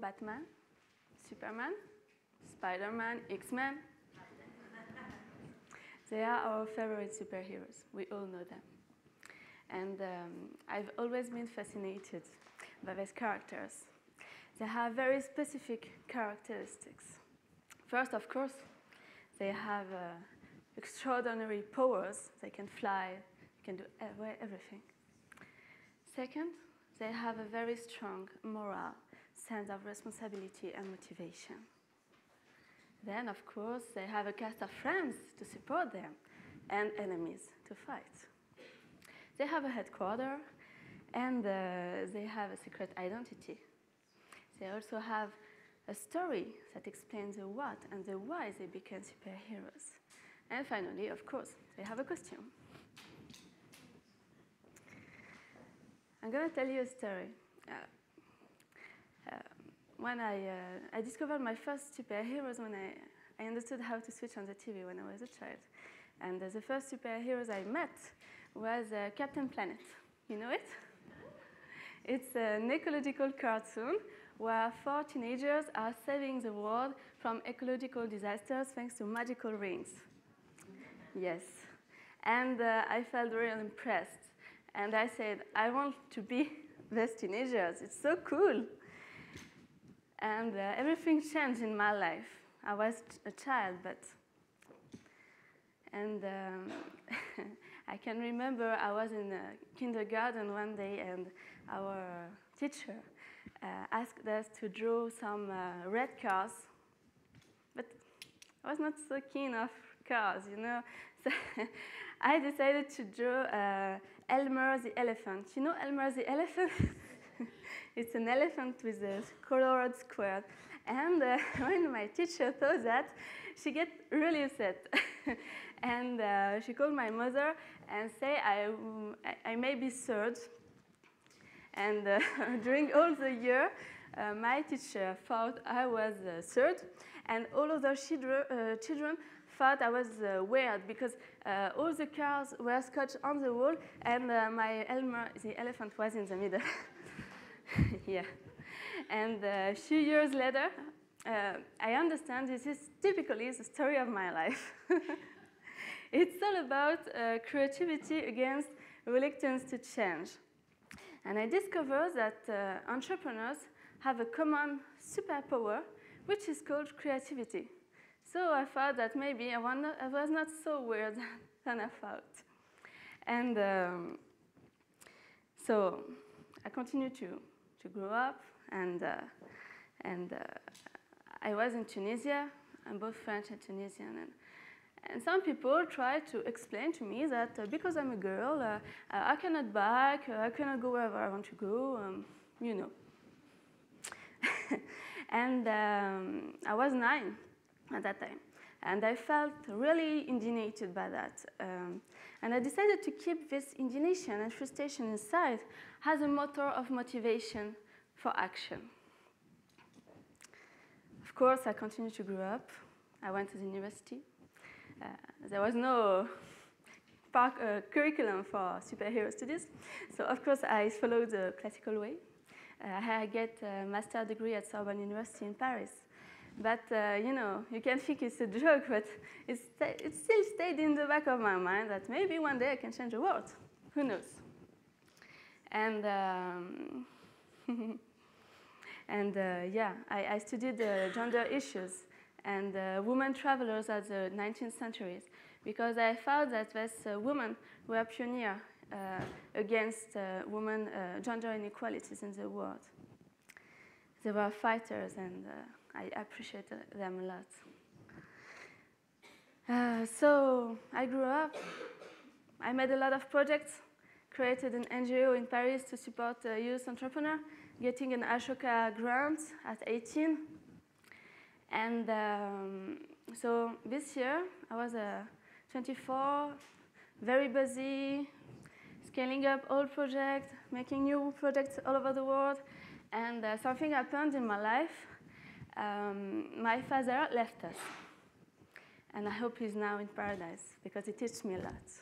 Batman, Superman, Spider-Man, X-Men. They are our favorite superheroes. We all know them. And I've always been fascinated by these characters. They have very specific characteristics. First, of course, they have extraordinary powers. They can fly, they can do everything. Second, they have a very strong moral sense of responsibility and motivation. Then, of course, they have a cast of friends to support them and enemies to fight. They have a headquarters, and they have a secret identity. They also have a story that explains the what and the why they became superheroes. And finally, of course, they have a costume. I'm going to tell you a story. When I discovered my first superheroes when I understood how to switch on the TV when I was a child. And the first superheroes I met was Captain Planet. You know it? It's an ecological cartoon where 4 teenagers are saving the world from ecological disasters thanks to magical rings. Yes. And I felt really impressed. And I said, I want to be these teenagers. It's so cool. And everything changed in my life. I was a child, but... And I can remember I was in kindergarten one day, and our teacher asked us to draw some red cars. But I was not so keen of cars, you know. So I decided to draw Elmer the elephant. You know Elmer the elephant? It's an elephant with a colored square. And when my teacher saw that, she got really upset. And she called my mother and said, I may be third. And during all the year, my teacher thought I was third. And all other children thought I was weird because all the cars were scotched on the wall, and my Elmer, the elephant, was in the middle. Yeah. And a few years later, I understand this is typically the story of my life. It's all about creativity against reluctance to change. And I discovered that entrepreneurs have a common superpower, which is called creativity. So I thought that maybe I was not so weird than I thought. And so I continued to grow up, and I was in Tunisia. I'm both French and Tunisian. And some people try to explain to me that because I'm a girl, I cannot bike, I cannot go wherever I want to go, you know. And I was 9 at that time. And I felt really indignated by that. And I decided to keep this indignation and frustration inside as a motor of motivation for action. Of course, I continued to grow up. I went to the university. There was no curriculum for superhero studies. So, of course, I followed the classical way. I get a master's degree at Sorbonne University in Paris. But, you know, you can think it's a joke, but it still stayed in the back of my mind that maybe one day I can change the world. Who knows? And, yeah, I studied gender issues and women travelers at the 19th century because I thought that these women were pioneers against women gender inequalities in the world. They were fighters, and I appreciate them a lot. So I grew up. I made a lot of projects, created an NGO in Paris to support youth entrepreneurs, getting an Ashoka grant at 18. And so this year, I was 24, very busy, scaling up old projects, making new projects all over the world. And something happened in my life. My father left us. And I hope he's now in paradise, because he teaches me a lot.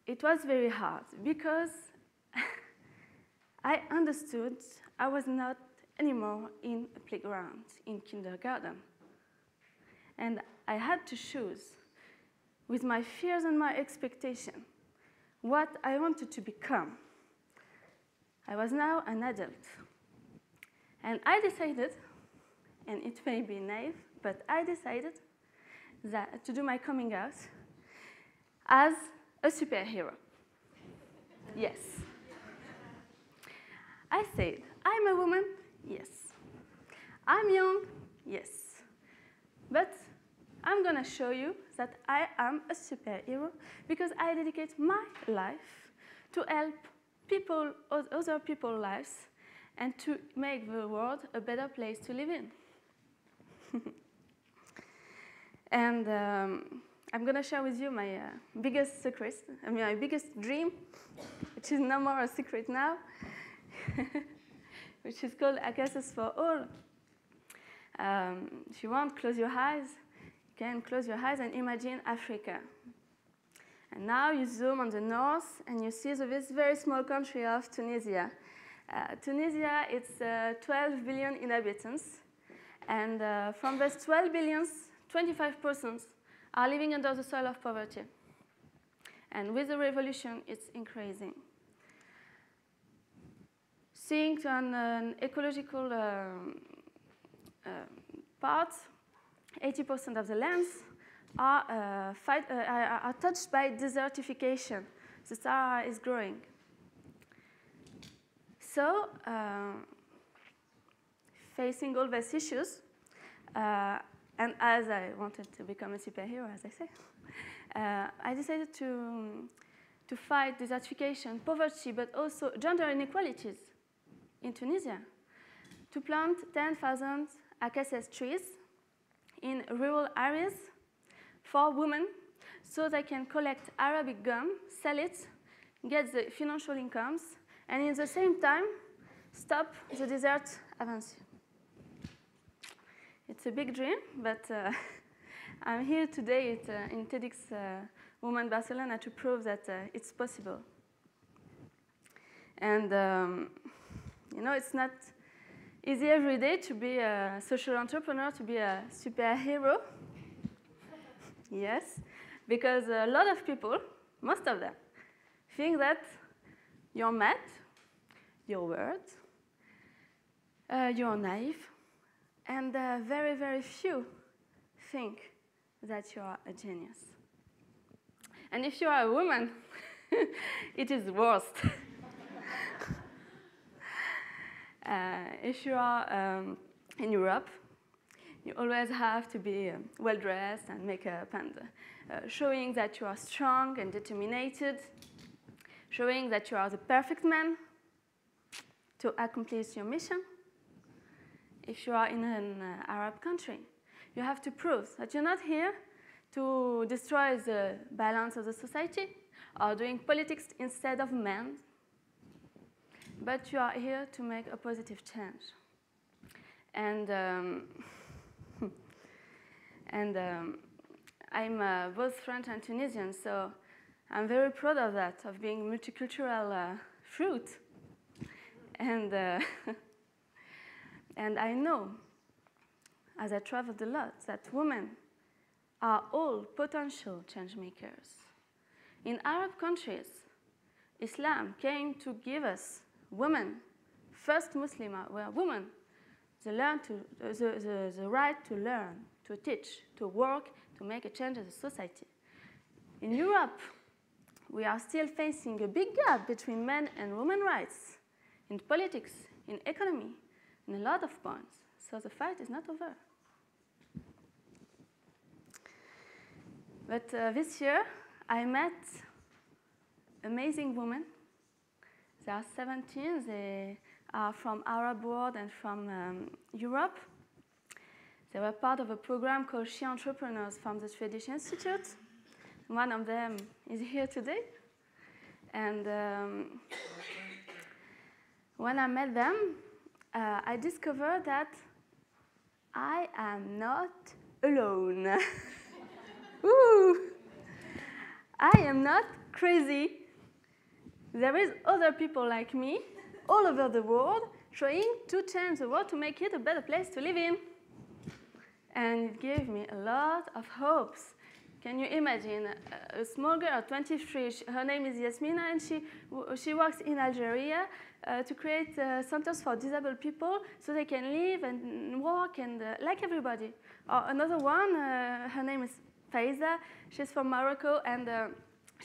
It was very hard, because I understood I was not anymore in a playground in kindergarten. And I had to choose, with my fears and my expectation, what I wanted to become. I was now an adult. And I decided, and it may be naive, but I decided to do my coming out as a superhero. Yes. I said, I'm a woman, yes. I'm young, yes. But I'm going to show you that I am a superhero because I dedicate my life to help people, other people's lives, and to make the world a better place to live in. And I'm going to share with you my biggest secret, my biggest dream, which is no more a secret now, which is called Acacias for all. If you want, close your eyes. You can close your eyes and imagine Africa. And now you zoom on the north, and you see this very small country of Tunisia. Tunisia, it's 12 billion inhabitants. And from those 12 billions, 25% are living under the soil of poverty. And with the revolution, it's increasing. Seeing on an ecological part, 80% of the lands are touched by desertification. The Sahara is growing. So, facing all these issues, and as I wanted to become a superhero, as I say, I decided to fight desertification, poverty, but also gender inequalities in Tunisia, to plant 10,000 acacias trees in rural areas for women so they can collect Arabic gum, sell it, get the financial incomes, and in the same time, stop the desert advance. It's a big dream, but I'm here today in TEDxWomen Barcelona to prove that it's possible. And you know, it's not easy every day to be a social entrepreneur, to be a superhero. Yes, because a lot of people, most of them, think that you're mad, you're weird, you're naive, and very, very few think that you are a genius. And if you are a woman, it is worst. If you are in Europe, you always have to be well-dressed and makeup and showing that you are strong and determined, showing that you are the perfect man to accomplish your mission. If you are in an Arab country, you have to prove that you're not here to destroy the balance of the society or doing politics instead of men, but you are here to make a positive change. And I'm both French and Tunisian, so I'm very proud of that, of being multicultural fruit. And and I know, as I traveled a lot, that women are all potential change makers. In Arab countries, Islam came to give us women, first Muslim were women, the right to learn, to teach, to work, to make a change in the society. In Europe, we are still facing a big gap between men and women rights, in politics, in economy, in a lot of points. So the fight is not over. But this year, I met amazing women. They are 17. They are from Arab world and from Europe. They were part of a program called She Entrepreneurs from the Swedish Institute. One of them is here today. And when I met them, I discovered that I am not alone. Ooh. I am not crazy. There is other people like me all over the world trying to change the world to make it a better place to live in. And it gave me a lot of hopes. Can you imagine a small girl, 23, her name is Yasmina, and she works in Algeria to create centers for disabled people so they can live and work and like everybody. Another one, her name is Faiza. She's from Morocco, and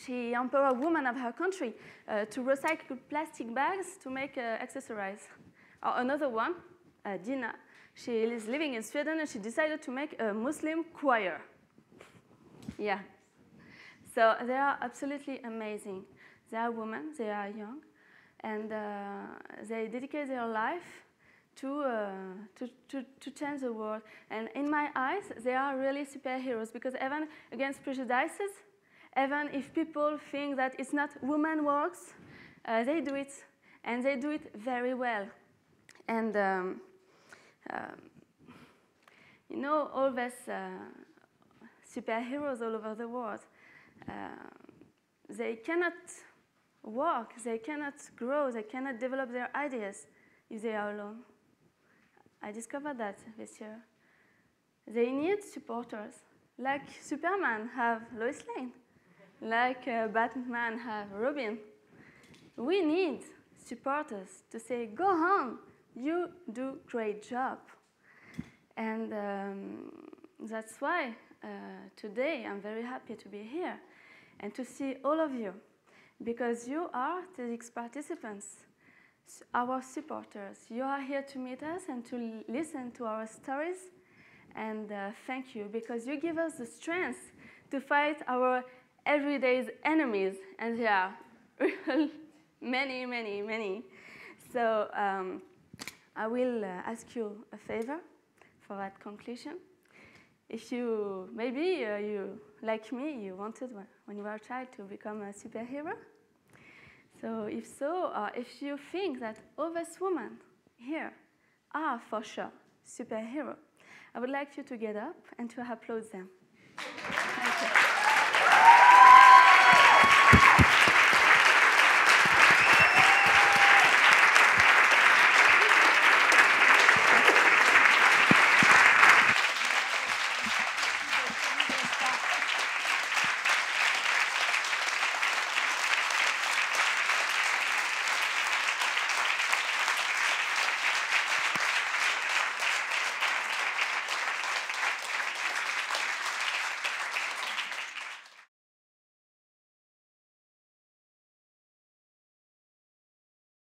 she empowers women of her country to recycle plastic bags to make accessories. Another one, Dina. She is living in Sweden, and she decided to make a Muslim choir. Yeah. So they are absolutely amazing. They are women, they are young, and they dedicate their life to change the world. And in my eyes, they are really superheroes, because even against prejudices, even if people think that it's not women's works, they do it, and they do it very well. And you know, all these superheroes all over the world, they cannot work, they cannot grow, they cannot develop their ideas if they are alone. I discovered that this year. They need supporters, like Superman have Lois Lane, like Batman have Robin. We need supporters to say, go on, you do a great job. And that's why today I'm very happy to be here and to see all of you, because you are TEDx participants, our supporters. You are here to meet us and to listen to our stories, and thank you, because you give us the strength to fight our everyday enemies, and there are many, many, many. So I will ask you a favor for that conclusion. If you, maybe you, like me, you wanted when you were a child to become a superhero. So if so, or if you think that all these women here are for sure superheroes, I would like you to get up and to applaud them.